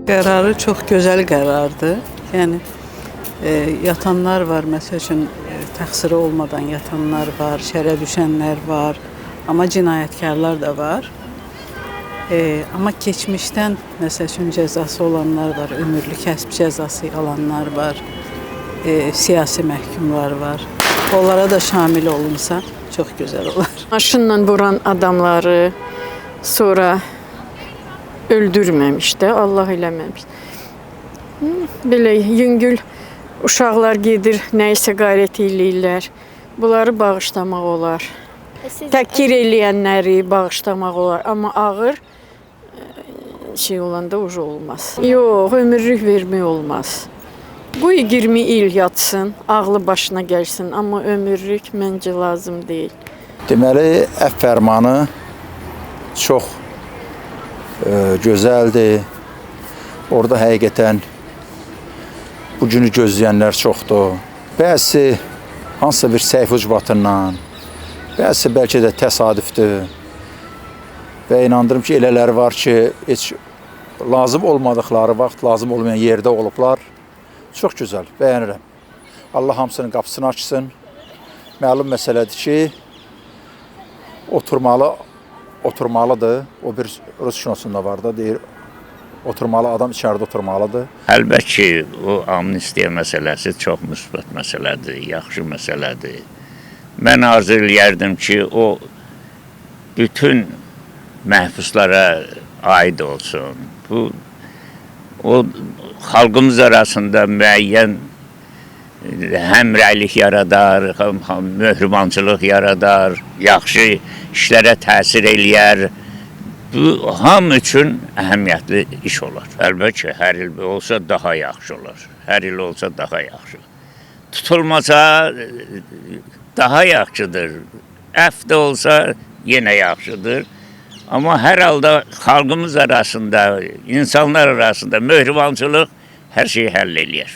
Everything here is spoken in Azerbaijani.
Qərarı çox gözəl qərardır. Yəni yatanlar var, məsəl üçün təqsiri olmadan yatanlar var, şərə düşənlər var, amma cinayətkarlar da var. Amma keçmişdən məsəl üçün cəzası olanlar var, ömürlük həbs cəzası alanlar var, siyasi məhkumlar var. Onlara da şamil olunsa çox gözəl olar. Maşınla vuran adamları sonra öldürməmiş də, Allah eləməmiş. Belə yüngül uşaqlar gedir, nəyisə qayrət eləyirlər. Bunları bağışlamaq olar. Təhqir eləyənləri bağışlamaq olar. Amma ağır şey olanda ucu olmaz. Yox, ömürlük vermək olmaz. Bu 20 il yatsın, ağlı başına gəlsin. Amma ömürlük məncə lazım deyil. Deməli, əfv fərmanı çox gözəldir. Orada həqiqətən bu günü gözləyənlər çoxdur. Bəzisi hansısa bir səhv ucbatından, bəzisi bəlkə də təsadüfdür. Və inandırım ki, elələri var ki, heç lazım olmadıqları vaxt, lazım olmayan yerdə olublar. Çox gözəl, bəyənirəm. Allah hamısının qapısını açsın. Məlum məsələdir ki, oturmalıdır. O bir Rus kinosunda var da, deyir, oturmalı adam içəridə oturmalıdır. Əlbəttə ki, o amnistiya məsələsi çox müsbət məsələdir, yaxşı məsələdir. Mən arzu eləyərdim ki, o bütün məhbuslara aid olsun. O xalqımız arasında müəyyən həmrəylik yaradar, möhrimançılıq yaradar, yaxşı işlərə təsir eləyər. Bu, hamı üçün əhəmiyyətli iş olar. Əlbəttə ki, hər il olsa daha yaxşı olar. Hər il olsa daha yaxşı. Tutulmasa daha yaxşıdır. Əfv də olsa yenə yaxşıdır. Amma hər halda xalqımız arasında, insanlar arasında möhrimançılıq hər şeyi həll eləyər.